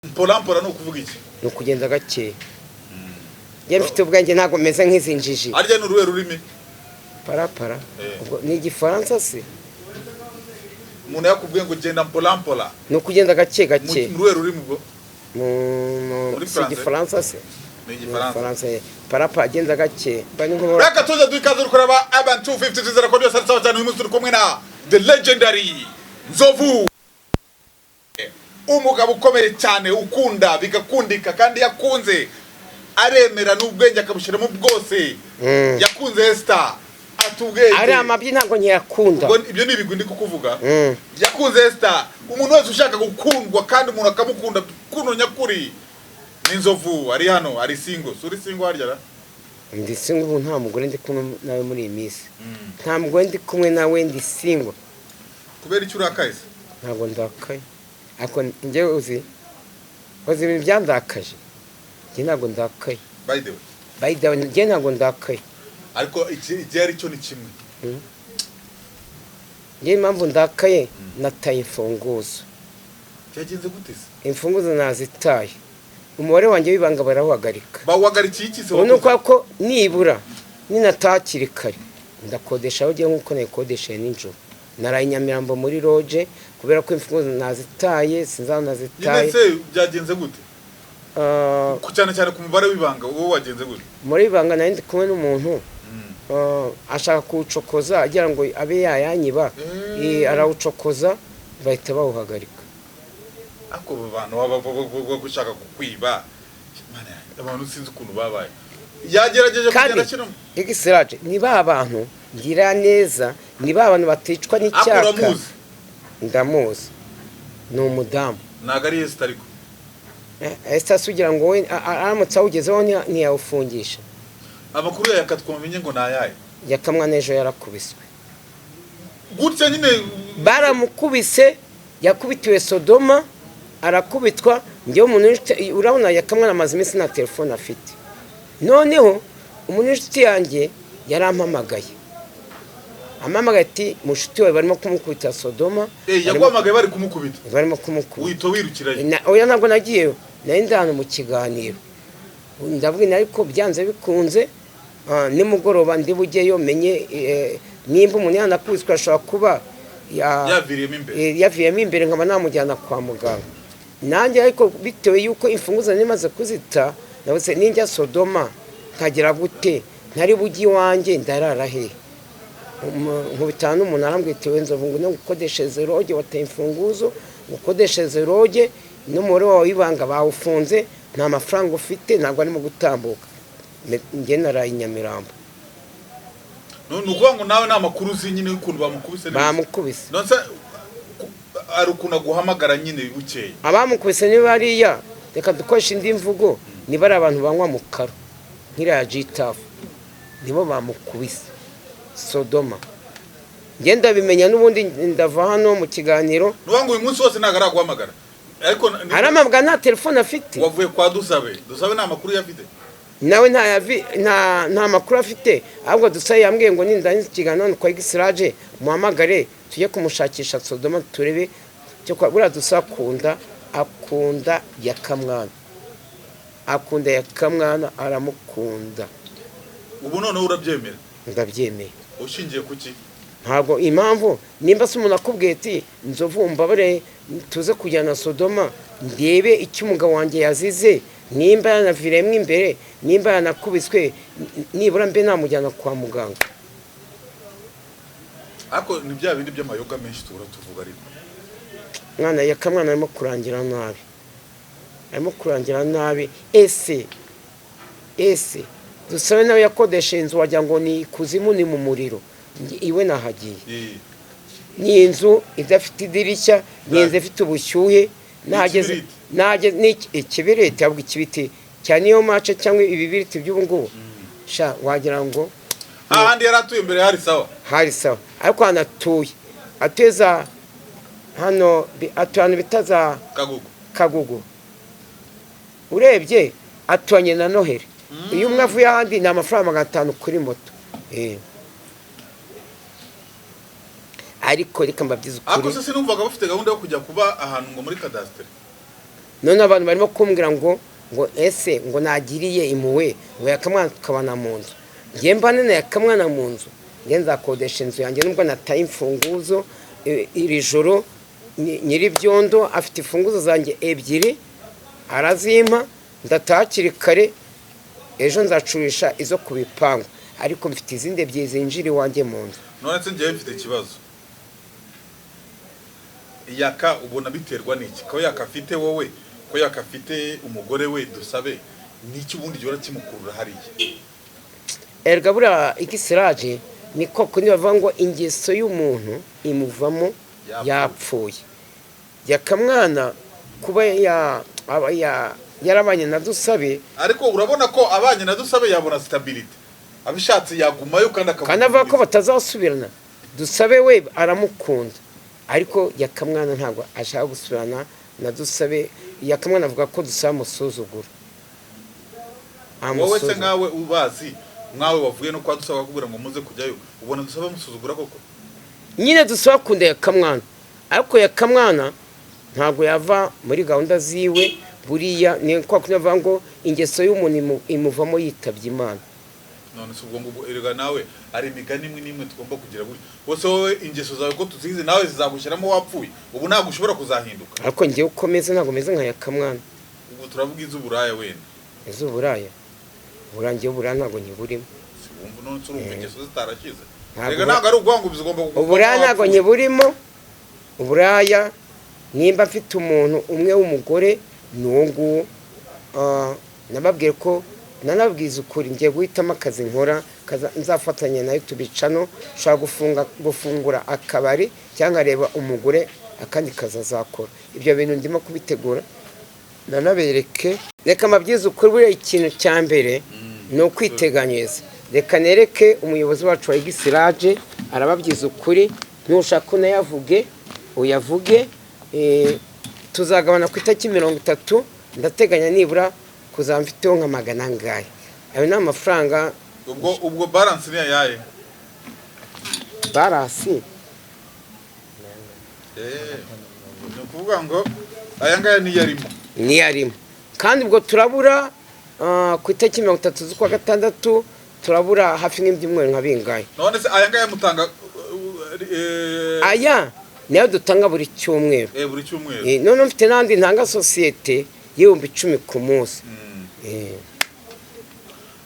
Mpora no kuvuga iki? No kugenda gake. Mfite ubwanjye ntago meze nk'izinjiji. Arya n'uruwe rurimi? Parapara. Ubwo ni igifaransa se? Umuntu yakubwiye ngo genda mpora. No kugenda gake gake. N'uruwe rurimi ubwo? Mu igifaransa se? Ni igifaransa. Parapara agenda gake. Reka tuze dukaze kureba Urban 250 tuzera ko byose ari cyane uyu munsi turi kumwe na the legendary Nzovu. Umugabo ukomeye cyane ukunda bigakundika kandi yakunze aremera n'ubwenge akabushiramo bwose yakunze Esther atubwenge ari amabyi ntago nyakunda ubwo ibyo ni ibigwi ndi kukuvuga yakunze Esther umuntu wese ushaka gukundwa kandi umuntu akamukunda kuno nyakuri ni Nzovu ari hano ari single suri single harya ndi single ubu nta mugore ndi kumwe nawe muri iyi minsi nta mugore ndi kumwe nawe ndi single kubera icyo urakaye ntago ndakaye ako njye uzi ibintu byandakaje njye ntago ndakaye by the way njye ntago ndakaye ariko igihe ari cyo ni kimwe njye impamvu ndakaye nataye imfunguzo cyagenze gute se imfunguzo nazitaye umubare wanjye wibanga barawuhagarika bawuhagarikiye iki se ubu ko nibura ninatakiri kare ndakodesha aho ugiye nk'uko nayikodeshaye nijoro naraye Nyamirambo muri loge kubera ko imfunguzo nazitaye sinzana nazitaye nyine se byagenze gute cyane cyane ku mubare w'ibanga wowe wagenze gute muri ibanga nari ndi kumwe n'umuntu ashaka kuwucokoza agira ngo abe yayanyiba arawucokoza bahita bawuhagarika ako abantu baba gushaka kukwiba abantu sinzi ukuntu babaye yagerageje kugenda kino igisiraje niba abantu ngira neza niba abantu baticwa n'icyaka ndamuzi ni umudamu naga ari Esther ariko Esther sugira ngo we aramutse awugezeho ntiyawufungisha amakuru yakatwumenye ngo nayaye yakamwa nejo yarakubiswe gutya nyine baramukubise yakubitiwe Sodoma arakubitwa njye umuntu urabona yakamwa namaze iminsi na telefone afite noneho umuntu inshuti yanjye yarampamagaye amamagaye ati mushuti wawe barimo kumukubita Sodoma yagwamagaye bari kumukubita barimo kumukubita wito wirukiranye oya ntabwo nagiye nari ndahano mu kiganiro ndavuga ariko byanze bikunze nimugoroba ndi bugeyo menye nimba umuntu yanakubiswe ashobora kuba yaviriyemo imbere nkaba namujyana kwa muganga nanjye ariko bitewe yuko imfunguzo nimaze kuzita nabuze ninjya Sodoma nkagera gute ntari bugi wanjye ndarara he nkubitana n'umuntu arambwitiwe Nzovu ngo gukodeshereze loge wataye imfunguzo gukodeshereze loge n'umubare wawe w'ibanga bawufunze nta mafaranga ufite ntabwo arimo gutambuka njye naraye Nyamirambo none ukuvuga ngo nawe nta makuru uzi nyine y'ukuntu bamukubise nonse ari ukuntu aguhamagara nyine bukeye abamukubise ni bariya reka dukoresha indi mvugo niba ari abantu banywa mu karo nk'iriya jitafu nibo bamukubise Sodoma ngenda bimenya n'ubundi ndava hano mu kiganiro nuvuga ngo uyu munsi wose ntago araguhamagara ariko aramabwa nta telefone afite wavuye kwa Dusabe nta makuru yafite nawe nta makuru afite ahubwo Dusabe yambwiye ngo nindangiza ikiganiro kwa Gisiraje muhamagare tujye kumushakisha Sodoma turebe cyo kwa bura Dusabe akunda yakamwana aramukunda ubu none urabyemera ndabyemeye ushingiye kuki ntabwo impamvu nimba se umuntu akubwiye ati Nzovu mbabare tuze kujyana Sodoma ndebe icyo umugabo wanjye yazize nimba yanaviremo imbere nimba yanakubiswe nibura mbe namujyana kwa muganga ariko ni bya bindi by'amayoga menshi tuvuga ariko mwana yakamwana arimo kurangira nabi ese Dusabe nawe yakodesha inzu wagira ngo ni kuzimu ni mu muriro iwe nahagiye ni inzu idafite idirishya ni inzu ifite ubushyuhe nageze ikibiriti ahubwo ikibiti cyane niyo mace cyangwa ibibiriti by'ubu ngubu sha wagira ngo ahandi yaratuye imbere hari sawa ariko atuye za hano atuye bitaza Kagugu urebye atuanye na Noheli iyo umwe avuye ahandi ni amafaranga 500 kuri moto ariko reka mbabyiza ukuri ako se numvaga bafite gahunda yo kujya kuba ahantu ngo muri cadastre none abantu barimo kumbwira ngo ese ngo nagiriye impuhwe ngo yakamwana tukabana mu nzu ngiye mbanene yakamwana mu nzu ngiye nzakodesha inzu yanjye nubwo nataye imfunguzo iri joro nyiribyondo afite imfunguzo zanjye ebyiri arazimpa ndatakiri kare ejo nzacurisha izo ku bipangu ariko mfite izindi ebyiri zinjira iwanjye mu nzu. none se ngiye mfite ikibazo yaka ubona biterwa n'iki ko yakafite wowe ko yakafite umugore we Dusabe n'iki ubundi gihora kimukurura hariya erga buriya igisiraje niko kundi bavuga ngo ingeso y'umuntu imuvamo yapfuye yakamwana kuba yarabanye na Dusabe ariko urabona ko abanye na Dusabe yabona stability abishatse yagumayo kandi avuga ko batazasubirana Dusabe we aramukunda ariko yakamwana ntabwo ashaka gusubirana na Dusabe yakamwana avuga ko Dusabe amusuzugura wowe se nkawe ubazi mwawe wavuye no kwa Dusabe akubwira ngo muze kujyayo ubona Dusabe amusuzugura koko nyine Dusabe akunda yakamwana ariko yakamwana ntabwo yava muri gahunda ziwe buriya ni kwa kunavuga ngo ingeso y'umuntu imuvamo yitabye Imana. none se ubwo ngo erega nawe ari imigani imwe n'imwe tugomba kugira buri bose wowe ingeso zawe ko tuzizi nawe zizagushyiramo wapfuye ubu ntabwo ushobora kuzahinduka ariko ngiye ukomeze ntabwo meze nka yakamwana ubu turavuga izuburaya wenda izuburaya burangiye uburaya ntabwo nyiburimo wumva none urumva ingeso zitarakize erega ntabwo ari ubwangu bizigomba uburaya ntabwo nyiburimo uburaya nimba afite umuntu umwe w'umugore n'uwo nguwo nababwiye ko nanabwiza ukuri ngiye guhitamo akazi nkora nzafatanya nayo tubicano ushobora gufungura akabari cyangwa areba umugore akandi kazi azakora ibyo bintu ndimo kubitegura nanabereke reka amabyiza ukuri buriya ikintu cya mbere ni ukwiteganyiriza reka nereke umuyobozi wacu wa igisiraje arababyiza ukuri ntushaka unayavuge uyavuge tuzagabana ku itariki 30 ndateganya nibura kuzaba mfiteho nka magana angahe ayo ni amafaranga ubwo balance ni ayaye balance ni ukuvuga ngo aya ngaya ni yarimo kandi ubwo turabura ku itariki 30 z'ukwa gatandatu turabura hafi nk'ibyumweru nka bingahe none se aya ngaya mutanga aya nayo dutanga buri cyumweru buri cyumweru none mfite n'andi ntanga sosiyete y'ibihumbi 10 ku munsi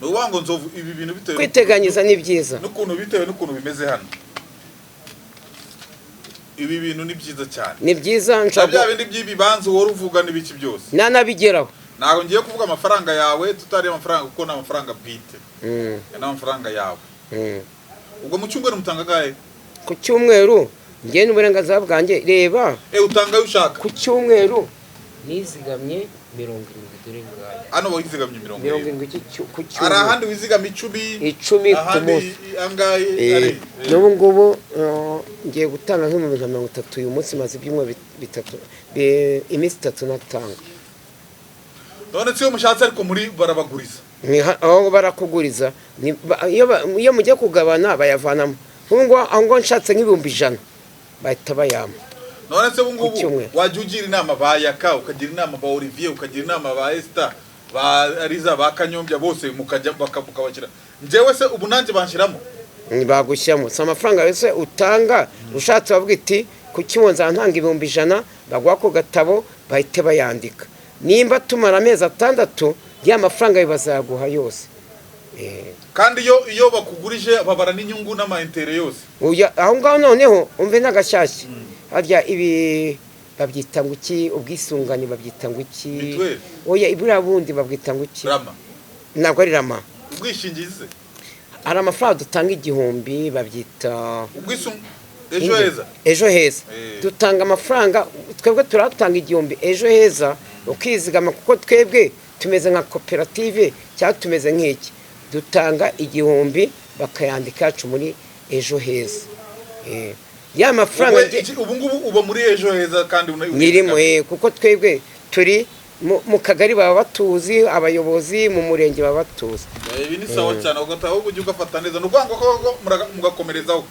nuwango nzovu ibi bintu bitewe kwiteganyiza ni byiza n'ukuntu bitewe n'ukuntu bimeze hano ibi bintu ni byiza cyane ni byiza bya bindi by'ibibanza wari uvuga n'ibiki byose nanabigeraho ntabwo ngiye kuvuga amafaranga yawe tutari amafaranga kuko n'amafaranga bwite n'amafaranga yawe ubwo mu cyumweru mutanga gahe ku cyumweru ngiye n'uburenganzira bwanjye reba utanga ushaka ku cyumweru nizigamye 70 dore ngaye hano wizigamye 70 ku cyumweru ara handi wizigamye 10 ku munsi angahe n'ubu ngubu ngiye gutanga nk'ibihumbi 30 uyu munsi maze ibyumweru bitatu iminsi 3 natanga none se mushatse ariko muri barabaguriza aho barakuguriza iyo mujye kugabana bayavanamo ngo nshatse nk'ibihumbi 100 bahita bayama none se bungubu wajya ugira inama ba Yaka ukagira inama ba Olivier ukagira inama ba Esther ba Ariza ba Kanyombya bose mukajya bakabakira njewe se ubu nanjye banshiramo bagushyamo sa amafaranga yose utanga ushatse bavuga iti ku kimonza ntanga ibihumbi 100 bagwa ko gatabo bahite bayandika nimba tumara amezi 6 ya mafaranga bibazaguha yose kandi iyo bakugurije babara n'inyungu n'amaintere yose aho ngaho noneho umve n'agashyashya harya ibi babyita ngo iki ubwisungane babyita ngo iki oya ibura bundi babwita ngo iki rama ntabwo ari rama ubwishingizi hari amafaranga dutanga 1000 babyita ejo heza dutanga amafaranga twebwe turatanga 1000 ejo heza ukizigama kuko twebwe tumeze nka koperative cyangwa tumeze nk'iki dutanga 1000 bakayandika yacu muri ejo heza ya mafaranga ubu ngubu uba muri ejo heza kandi nyirimo kuko twebwe turi mu kagari baba batuzi abayobozi mu murenge baba batuzi ibi ni sawa cyane ugataho ujye ugafata neza n'ubwango ko mugakomerezaho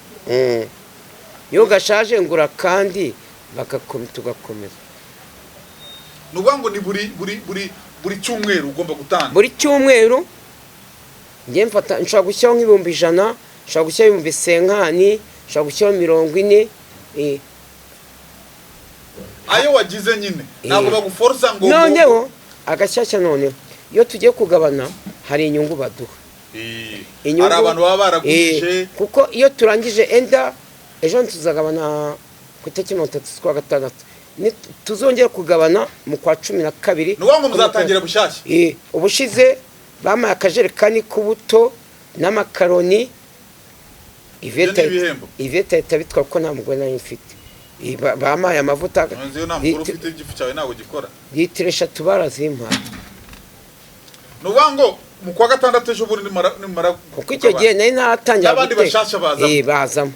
iyo gashaje ngura kandi tugakomeza nuvuga ngo ni buri cyumweru ugomba gutanga buri cyumweru ngiye mfata nshobora gushyiraho nk'ibihumbi 100, nshobora gushyiraho ibihumbi 50, nshobora gushyiraho 40. ayo wagize nyine ntabwo baguforosa ngo noneho agashyashya noneho iyo tugiye kugabana hari inyungu baduha. hari abantu baba baragurije kuko iyo turangije enda ejo tuzagabana ku itariki 30 z'ukwa gatandatu, tuzongera kugabana mu kwa 12. nuvuga ngo muzatangira bushyashya. ubushize bamaye akajerekani k'ubuto n'amakaroni, Iveta itabitwa ko nta mugore nari mfite. Bamaye amavuta nta mugore ufite igifu cyawe ntabwo gikora. litiro 3 barazimpa. nuvuga ngo mu kwa gatandatu ejo buri nimara kuko icyo gihe nari naratangira abandi bashasha bazamo. bazamo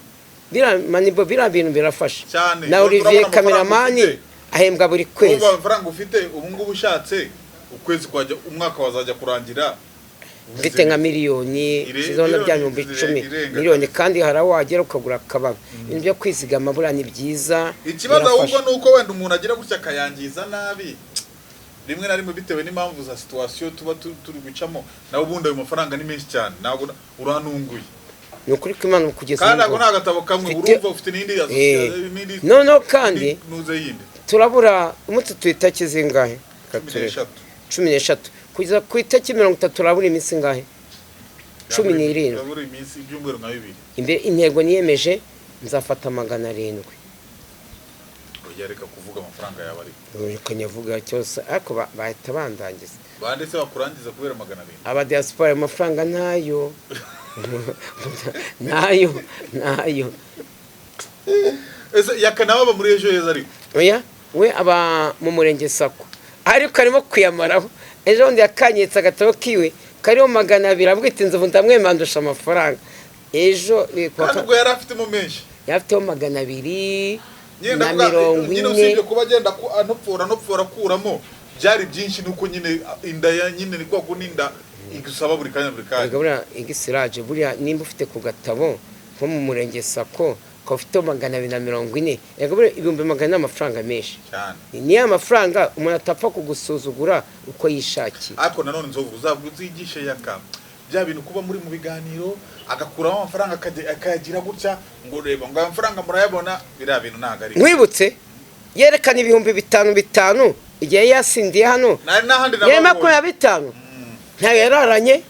bira bintu birafasha cyane. na Olivier kameramani ahembwa buri kwezi. ubu amafaranga ufite ubu ngubu ushatse ukwezi kwajya umwaka wazajya kurangira mfite nka miliyoni zizona bya 10 miliyoni, kandi haraho wagera ukagura akababa. Ibintu byo kwizigama bura ni byiza. ikibazo ahubwo nuko wenda umuntu agira gutya akayangiza nabi rimwe na rimwe bitewe n'impamvu za situation tuba turi gucamo, nawe ubundi ayo mafaranga ni menshi cyane ntabwo uranunguye. ni ukuri ko Imana kugeza kandi ako nta gatabo kamwe urumva ufite n'indi no kandi nuze yindi turabura umutsi twita kizingahe 13 kugeza ku itariki 30 turabura iminsi ngahe 17 turabura iminsi ibyumweru nka 2. imbere intego niyemeje nzafata 700. yareka kuvuga amafaranga yawe ari ukanyavuga cyose ariko bahita bandangiza bandetse bakurangiza kubera 700. aba diaspora amafaranga ntayo nayo yakanaba muri ejo heza ariko oya we aba mu murenge Sako ariko arimo kuyamaraho. ejo ndi yakanyetse agatabo kiwe kariho 200 abwita inzovu ndamwemandusha amafaranga ejo ubwo yari afite mu menshi yafiteho 200 na 40. usibye kuba agenda anopfora kuramo byari byinshi nuko nyine inda ya nyine ni kwa kuninda igusaba buri kanya. Buriya igisiraje buriya nimba ufite ku gatabo nko mu murenge Sako ko ufite 240. buriya 100 n'amafaranga menshi cyane. ni amafaranga umuntu atapfa kugusuzugura uko yishakiye. ariko nanone nzovu uzigishe yaka bya bintu kuba muri mu biganiro agakuramo amafaranga akayagira gutya ngo reba ngo amafaranga murayabona biriya bintu ntago ari. Mwibutse yerekana 5,500 igihe yasindiye hano n'ahandi yema ko ya 5 nta yararanye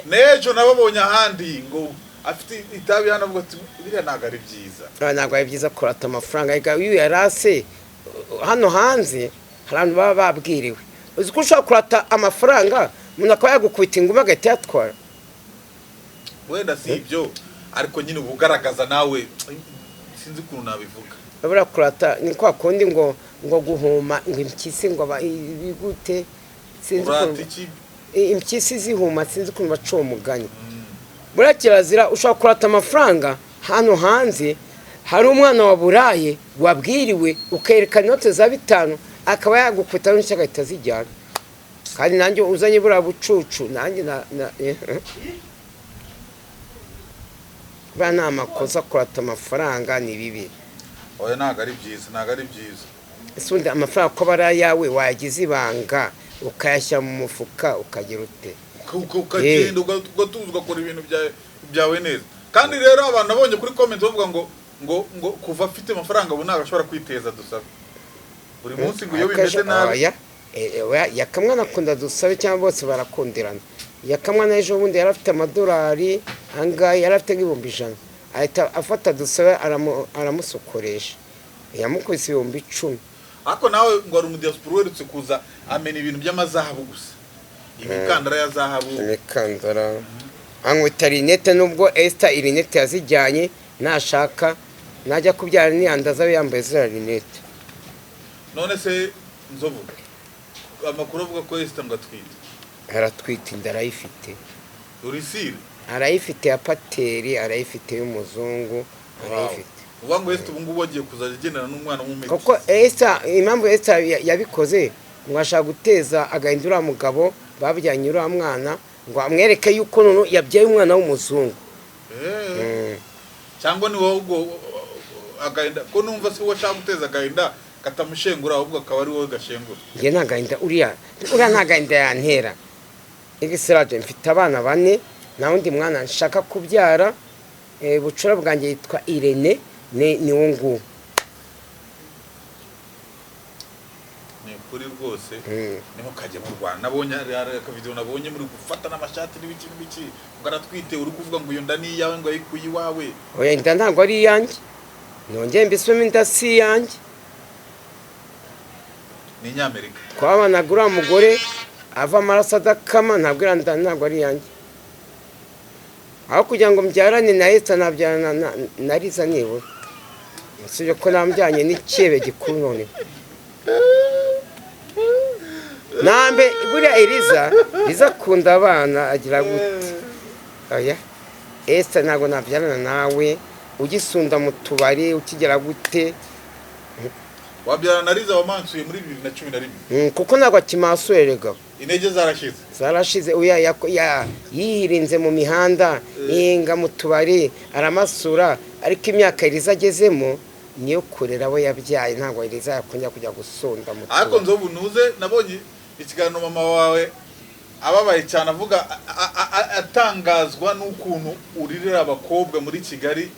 nejo nababonye ahandi ngo afite itabi hano avuga ati biriya ntago ari byiza. ntago ari byiza kurata amafaranga iyo yarase hano hanze harantu baba babwiriwe. uzi ko ushobora kurata amafaranga umuntu akaba yagukubita inguma agahita yatwara. wenda si ibyo ariko nyine ubugaragaza nawe sinzi ukuntu nabivuga. babura kurata ni kwa kundi ngo guhuma ngo impyisi ngo bigute sinzi ukuntu impyisi zihuma sinzi ukuntu baca uwo mugani. buriya kirazira ushobora kurata amafaranga hano hanze hari umwana wa buraye wabwiriwe ukerekana inote za 5 akaba yagukubita n'icyo agahita zijyana. kandi nanjye uzanye buriya bucucu nanjye buriya nta makosa kurata amafaranga ni bibi. oya ntago ari byiza ese undi amafaranga ko bari ayawe wayagize ibanga ukayashyira mu mufuka ukagira ute ukagenda ugatuza ugakora ibintu byawe neza. kandi rero abantu nabonye kuri comment bavuga ngo kuva afite amafaranga ubu ntago ashobora kwiteza dusabe buri munsi ngo iyo bimeze nabi. yakamwana akunda dusabe cyangwa bose barakundirana. yakamwana ejo bundi yari afite amadolari angahe yari afite 100,000 ahita afata dusabe aramusokoresha yamukubise 10,000. ariko nawe ngo ari umudiaspora werutse kuza amena ibintu by'amazahabu gusa imikandara ya zahabu imikandara ankwita rinete nubwo Esther irinete yazijyanye nashaka najya kubyara niyandaza yambaye zira rinete. none se nzovu amakuru avuga ko Esther ngatwite aratwite inda arayifite. urisire arayifite ya pateri arayifite y'umuzungu arayifite. uba ngo Esther ubu ngubu wagiye kuzajya agendana n'umwana w'umumeti. kuko Esther impamvu Esther yabikoze ngo ashaka guteza agahindura mugabo babyanye uriya mwana ngo amwereke yuko none yabyaye umwana w'umuzungu. cyangwa ni wowe ubwo agahinda ko numva se washaka guteza agahinda katamushengura ahubwo akaba ari wowe gashengura. njye ntagahinda uriya ntagahinda yantera igisirade mfite abana 4 nta wundi mwana nshaka kubyara bucura bwanjye yitwa Irene ni wo nguwo ni kuri rwose niho kajya mu Rwanda nabonye aka video nabonye muri gufata n'amashati n'ibiki ngaratwite uri kuvuga ngo iyo nda ni yawe ngo ayikuyi wawe oya inda ntabwo ari yanjye nongeye mbisome inda si yanjye ni Nyamerika twabanagura umugore ava amaraso adakama ntabwo iranda ntabwo ari yanjye aho kugira ngo mbyarane na Esther nabyarana na Liza nibura usibye ko nambyanye n'icyebe gikuru none nambe buriya Liza akunda abana agira gute oya Esther ntabwo nabyarana nawe ugisunda mu tubari ukigera gute wabyarana na Liza wamansuye muri 2012 kuko ntabwo akimasurerega intege zarashize uya yihirinze mu mihanda yenga mu tubari aramasura ariko imyaka Liza agezemo niyo kurera abo yabyaye ntabwo Liza yakunya kujya gusunda mu ariko nzobu nuze nabonye ikiganiro mama wawe ababaye cyane avuga atangazwa n'ukuntu uririra abakobwa muri Kigali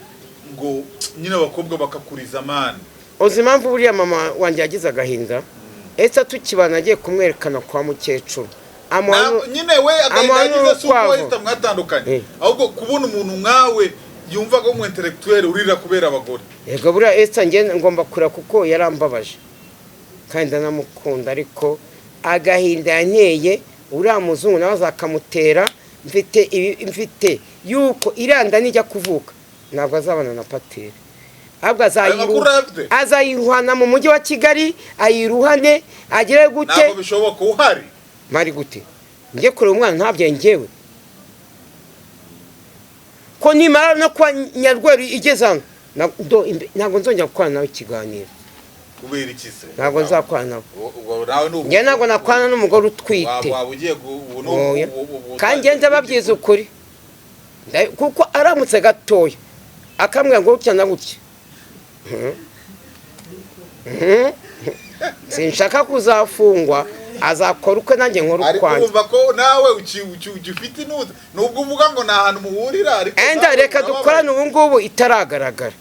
ngo nyine abakobwa bakakuriza amani uzi impamvu buriya mama wanjye yagize agahinda Esther tukibana agiye kumwerekana kwa mukecuru nyine we agahinda suko Esther mwatandukanye ahubwo kubona umuntu nkawe yumva ko mu intellectuel urira kubera abagore yego buriya Esther nge ngomba kura kuko yarambabaje kandi ndanamukunda ariko agahinda yanteye uriya muzungu nawe azakamutera mfite yuko iranda nijya kuvuka ntabwo azabana na Pateri ahubwo azayiruhana mu mujyi wa Kigali ayiruhane agire gute ntabwo bishoboka uhari mari gute nge kure umwana ntabye ngewe ko nimara no kwa Nyarweri igezana ntabwo nzongera gukorana nawe ikiganiro kubera iki se ntabwo nzakorana nawe nge ntabwo nakorana n'umugore utwite kandi ngenze babyiza ukuri kuko aramutse gatoya akamwe ngo gutya na gutya sinshaka kuzafungwa azakora uko nanjye nkora ukwanjye ariko ko nawe ugifite inuza nubwo uvuga ngo nta hantu muhurira ariko reka dukorane ubu ngubu itaragaragara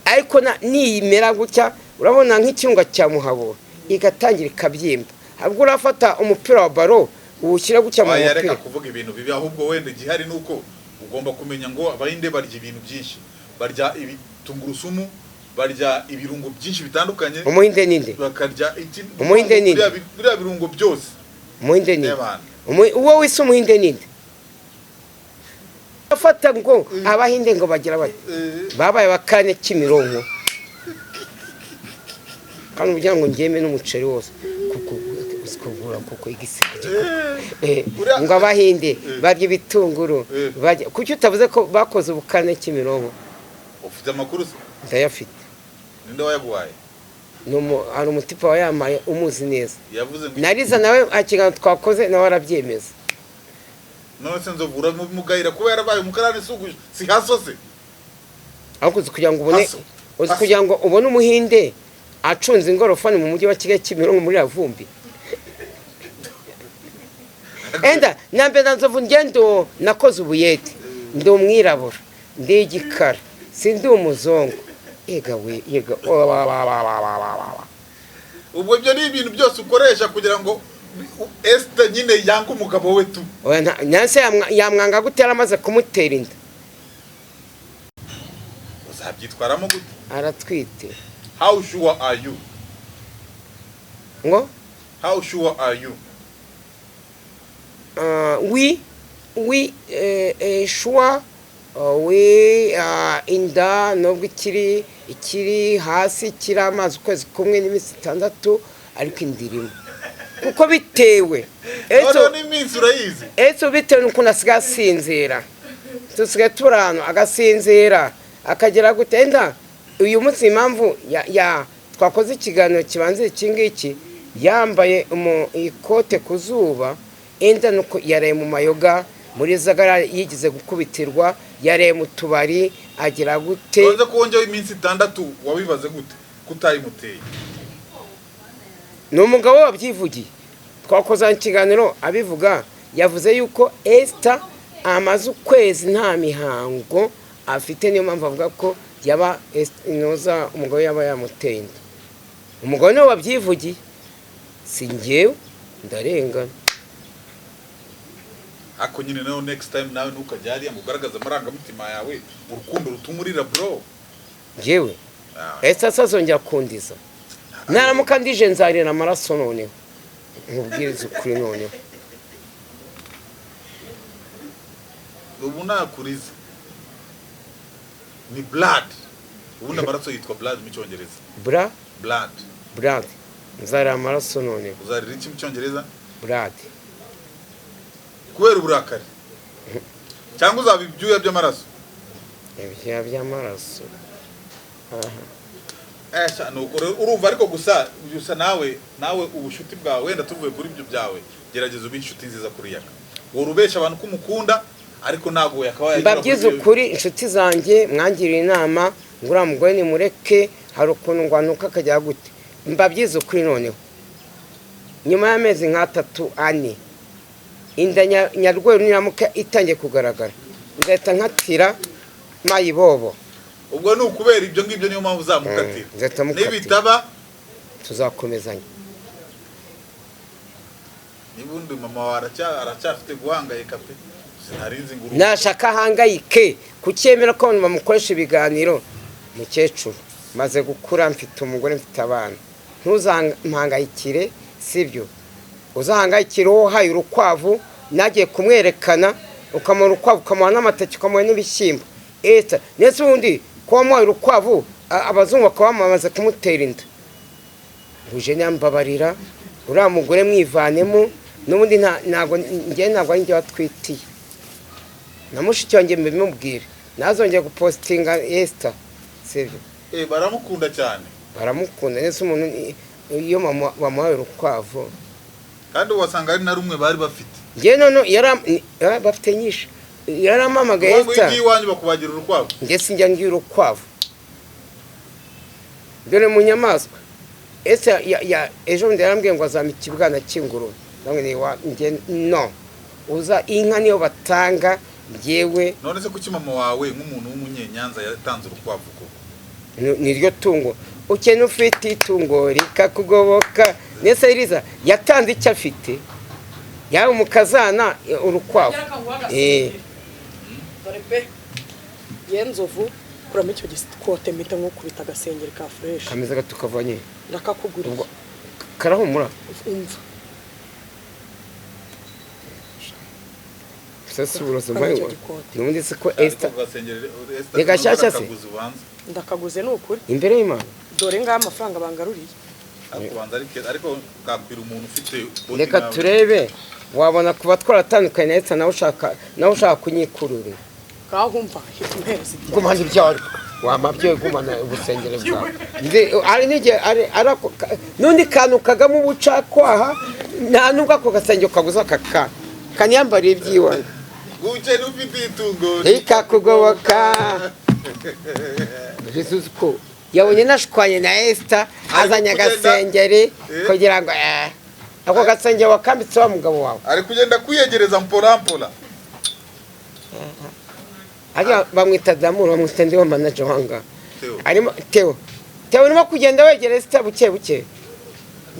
ariko niyimera gutya urabona nk'ikirunga cya Muhabura igatangira ikabyimba ahubwo urafata umupira wa baro uwushyira gutya mu mupira reka kuvuga ibintu bibi ahubwo wenda gihari nuko ugomba kumenya ngo Abahinde barya ibintu byinshi barya ibitungurusumu barya ibirungo byinshi bitandukanye umuhinde ninde bakarya umuhinde ninde biriya birungo byose umuhinde ninde uwo wise umuhinde ninde afata ngo Abahinde ngo bagira bati babaye bakane Kimironko kandi ugira ngo ngeme n'umuceri wose kuko usikuvura kuko igiseke ngo Abahinde barya ibitunguru barya kuki utavuze ko bakoze ubukane Kimironko ufite amakuru ndayafite ninde wayaguhaye ari umutipa wayamaye umuzi neza yavuze ngo nariza nawe akigana twakoze nawe arabyemeza none se nzovura mugayira kuba yarabaye umukarani suguje si hasose ahubwo kugira ngo ubone umuhinde acunze ingorofani mu mujyi wa Kigali Kimironko muri Ravumbi enda nambe nzovu ngendo nakoze ubuyete ndi umwirabura ndi igikara sindi umuzongo yega ubwo byo ni ibintu byose ukoresha kugira ngo Esther nyine yanga umugabo we tu nyanse yamwanga gutera amaze kumutera inda uzabyitwaramo gute aratwite how sure are you ngo how sure are you sure we inda nubwo ikiri hasi kiri amazi ukwezi kumwe n'iminsi 6 ariko indirimo kuko bitewe n'iminsi urayizi bitewe nuko nasigaye asinzira tusigaye turano agasinzira akagera gutenda uyu munsi impamvu twakoze ikiganiro kibanze ikingiki yambaye ikote ku zuba enda nuko yareye mu mayoga muri Zagara yigize gukubitirwa yareye mu tubari agira gute uze kongeho iminsi 6 wabibaze gute kutayimuteye ni umugabo wabyivugiye twakoze ikiganiro abivuga yavuze yuko Esther amaze ukwezi nta mihango afite niyo mpamvu avuga ko yaba inoza umugabo yaba yamuteye inda umugabo niwe wabyivugiye si njyewe ndarengana ako nyine nayo next time nawe ntukajya hariya ngo ugaragaze amarangamutima yawe urukundo rutumurira bro njyewe Esther asazongera kundiza naramuka ndije nzarira amaraso noneho nkubwiriza ukuri noneho ubu nakuriza ni blood ubundi amaraso yitwa blood mu cyongereza blood nzarira amaraso noneho uzarira iki mu cyongereza blood kubera uburakari cyangwa uzaba ibyuya by'amaraso ibyuya by'amaraso nuko urumva ariko gusa nawe ubushuti bwawe wenda tuvuye kuri ibyo byawe gerageza ube inshuti nziza kuri yaka urubesha abantu ko umukunda ariko ntabwo yakabaye mbabyize ukuri inshuti zanjye mwangiriye inama ngo uriya mugore nimureke hari ukuntu ngwanuka akajya gute mbabyize ukuri noneho nyuma y'amezi nk'atatu ane inda nyarweru niramuka itangiye kugaragara nzahita nkatira mayibobo ubwo ni ukubera ibyo ngibyo niyo mpamvu uzamukatira nibitaba tuzakomezanya nibundi mama wawe aracyafite guhangayika pe sinarinzi ngo nashaka ahangayike kucyemera ko abantu bamukoresha ibiganiro mukecuru maze gukura mfite umugore mfite abana ntuzampangayikire sibyo uzahangayikire wowe uhaye urukwavu nagiye kumwerekana ukamuha urukwavu ukamuha n'amateke ukamuha n'ibishyimbo ndetse ubundi kuba wamuhaye urukwavu abazungu bakaba bamaze kumutera inda uje nyambabarira uriya mugore mwivanemo n'ubundi ntabwo ari njye watwitiye na mushiki wanjye mbimubwire ntazongere gupositinga Esther sibyo baramukunda cyane baramukunda ndetse umuntu iyo bamuhaye urukwavu kandi wasanga ari na rumwe bari bafite njye none bafite nyinshi yaramamagaye Esther ngo iwanyu bakubagira urukwavu ndetse njya ngira urukwavu dore mu nyamaswa Esther ejo bundi yarambwiye ngo azampa ikibwana cy'ingurube no uza inka niyo batanga njyewe none se kuki mama wawe nk'umuntu w'umunyenyanza yatanze urukwavu koko niryo tungo ukene ufite itungo rikakugoboka nese iriza yatanze icyo afite yawe umukazana urukwavu dore pe yenzovu kuramo icyo gisikote mpita nko kubita agasengeri ka fresh kameze gatukavanye ndakakugurira karahumura umva sasa uburoso mbaye nubundi se ko Esther rega shyashya se ndakaguze n'ukuri imbere y'Imana dore ngaho amafaranga bangaruriye ariko kakwira umuntu ufite reka turebe wabona kuba twaratandukanye na Esther nawe ushaka kunyikururira kahumva hita impereza ibyo gumana ibyawe wamabyo gumana ubusengere bwawe ari nige arako nundi kantu kagamo ubucakwaha nta nubwo ako gasenge kaguza kanyambariye ibyiwe guce n'ufite itungo rikakugoboka Jesus ko yabonye nashwanye na Esther azanye agasengeri kugira ngo ako gasenge wakambitse wa mugabo wawe ari kugenda kwiyegereza mporampola ajya bamwita Damuru bamwita ndiho manager wanga arimo Theo urimo kugenda wegera Esther buke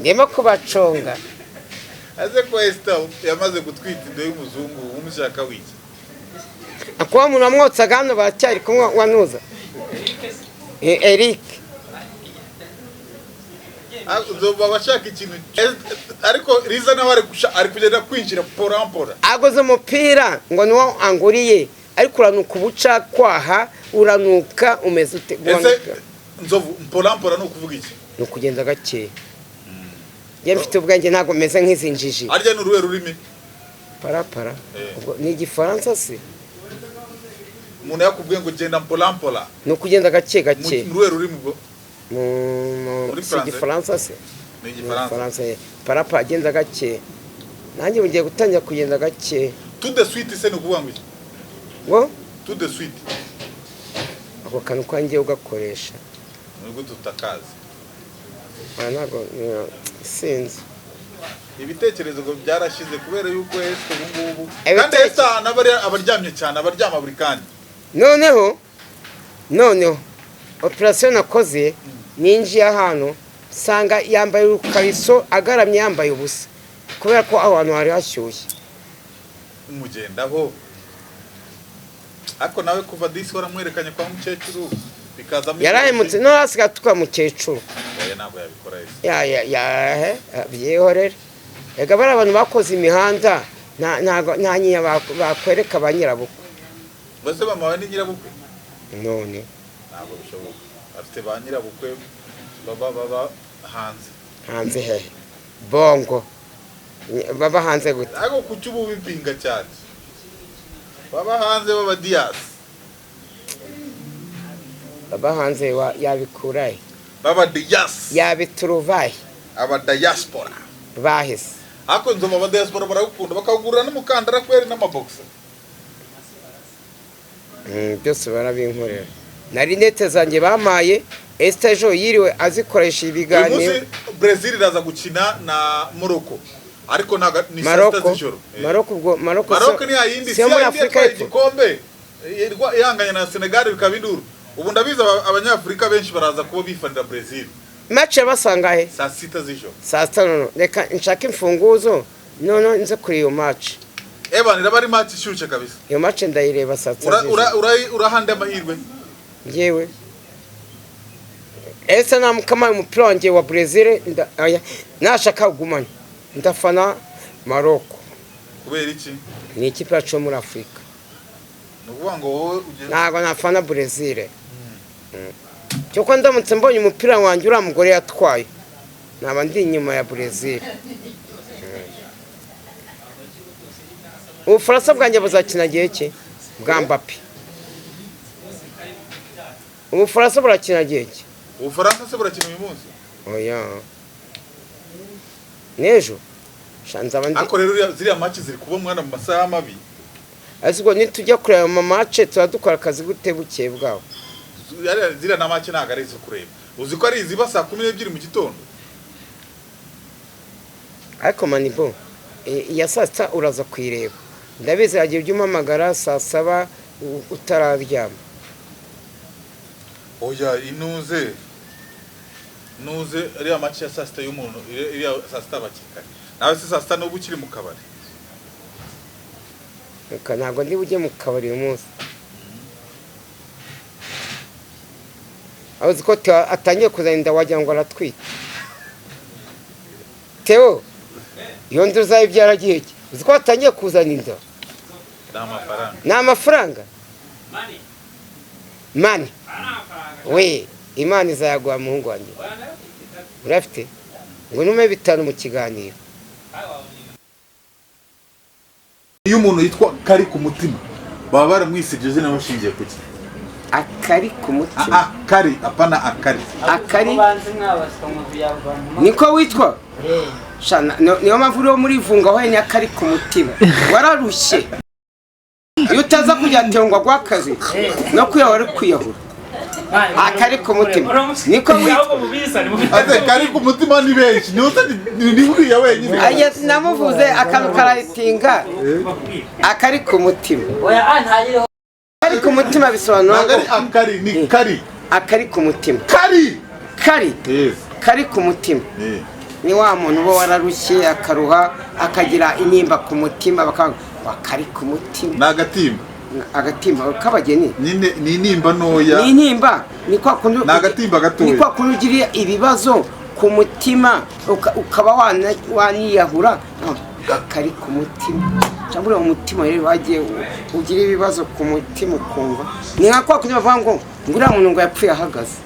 ndimo kubaconga aze ko Esther yamaze gutwita inda y'umuzungu umushaka wiki akuba umuntu wamwotsaga hano bacyari kumwe wanuza Eric uzoba bashaka ikintu ariko Riza nawe ari kugenda kwinjira porampora agoze umupira ngo niwo anguriye ariko uranuka ubuca kwaha uranuka umeze ute nzovu porampora no kuvuga iki no kugenda gake ye mfite ubwanjye ntago meze nk'izinjiji arya n'uruwe rurimi parapara ubwo ni igifaransa se umuntu yakubwiye ngo genda porampora no kugenda gake n'uruwe rurimi bwo muri igifaransa se ni igifaransa parapara agenda gake nanjye ngiye gutangira kugenda gake tout de suite se no kuvuga ngo ngo tout de suite ako kantu kwangiye ugakoresha nubwo tutakazi ntabwo sinzi ibitekerezo ngo byarashize kubera yuko Esther ubu ngubu kandi Esther abaryamye cyane abaryama buri kandi noneho operation nakoze ninjiye ahantu sanga yambaye urukariso agaramye yambaye ubusa kubera ko abantu hari hashyushye umugendaho ariko nawe kuva disi waramwerekanye kwa mukecuru bikazamo yarahemutse no hasiga tukamukecuru ntabwo yabikora byihorere ega bari abantu bakoze imihanda nta nyiya bakwereka ba nyirabukwe bose bamawe ni nyirabukwe none ntabwo bishoboka afite ba nyirabukwe baba hanze hehe bongo baba hanze gute ariko kuki ubu bipinga cyane baba hanze baba diyasi baba hanze yabikuraye baba diyasi yabituruvaye aba diaspora bahise ariko nzoma aba diaspora baragukunda bakagurira n'umukandara kweri n'amabogisi byose barabinkorera na rinete zanjye bamaye Esther ejo yiriwe azikoresha ibiganiro uyu munsi Brazil iraza gukina na Morocco ariko ni Maroko ni yayindi si Afrika igikombe ihanganye na Senegal bikaba induru ubu ndabiza abanyafrika benshi baraza kuba bifanira Brazil match basanga he saa 6 z'ijoro saa 5 reka nshaka imfunguzo nze kuri iyo match Evan irabari match ishyushye kabisa iyo match ndayireba saa 5 urahande amahirwe ngewe ese namukama umupira wanjye wa Brazil nashaka kugumana ndafana Maroko kubera iki ni ikipe yacu muri Afrika nuvuga ngo wowe ntago nafana Brazil cyoko ndamutse mbonye umupira wanjye ura mugore yatwaye naba ndi inyuma ya Brazil Ubufaransa bwanjye buzakina gihe ki bwa Mbappe Ubufaransa burakina gihe ki Ubufaransa se burakina uyu munsi oya nejo shanza bandi ako rero ziriya match ziri kuba mwana mu masaha mabi aziko nitujya kureba mu match turadukora akazi gute buke bwawo ziriya na match ntago ari zo kureba uzi ko ari iziba saa 12 mu gitondo ariko manibo ya saa 6 uraza kwireba ndabizi yagiye byumamagara saa 7 utararyama oya inuze ariya match ya saa 6 y'umuntu iriya saa 6 bakikanye nawe se saa 6 n'ubu ukiri mu kabari ntabwo ndi bujye mu kabari uyu munsi aho ko atangiye kuzana inda wagira ngo aratwite Theo iyo nzu zayo byaragiye ki uzi ko atangiye kuzana inda ni amafaranga mani we Imana izayaguha muhungu wanjye urafite ngo nume 5 mu kiganiro iyo umuntu yitwa kari ku mutima baba baramwisirije n'abashingiye kuki akari ku mutima kari apana akari niko witwa shana niyo mavuro muri vunga ho ni akari ku mutima wararushye iyo utaza kujyatengwa gwakazi no kuyahora kwiyahura akari ku mutima niko witwa ate kari ku mutima ni benshi ni buriya wenyine aya namuvuze akantu karatinga akari ku mutima akari ku mutima bisobanura akari ni akari ku mutima kari ku mutima ni wa muntu bo wararushye akaruha akagira inimba ku mutima bakari ku mutima agatimba kabageni ni nimba noya ni nimba ni kwa kuntu nagatimba gatoya ni kwa kuntu ugira ibibazo ku mutima ukaba waniyahura akari ku mutima cyangwa umutima rero wagiye ugira ibibazo ku mutima ukumva ni nka kwa kuntu bavuga ngo ngura muntu ngo yapfuye ahagaze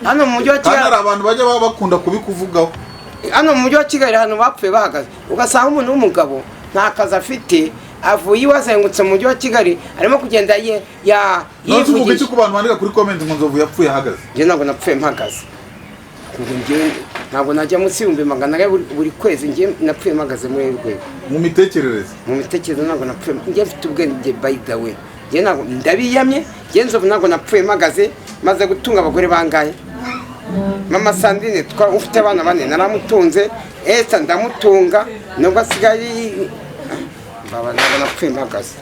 hano mu mujyi wa Kigali hari abantu bajya bakunda kubikuvugaho hano mu mujyi wa Kigali hano bapfuye bahagaze ugasanga umuntu w'umugabo nta kazi afite avuye iwazengutse mu mujyi wa Kigali arimo kugenda yivugisha ku bantu bandika kuri comment ngo nzovu yapfuye ahagaze je ntabwo napfuye mpagaze ntabwo najya munsi y'ibihumbi 100 buri kwezi ngiye napfuye mpagaze muri rwego mu mitekerereze ntabwo napfuye ngiye mfite ubwenge by the way ngiye ntabwo ndabiyamye ngiye nzovu ntabwo napfuye mpagaze maze gutunga abagore bangaye mama Sandrine ufite abana 4 naramutunze, Esther ndamutunga, nubwo asigaye baba nabona kwimagaza.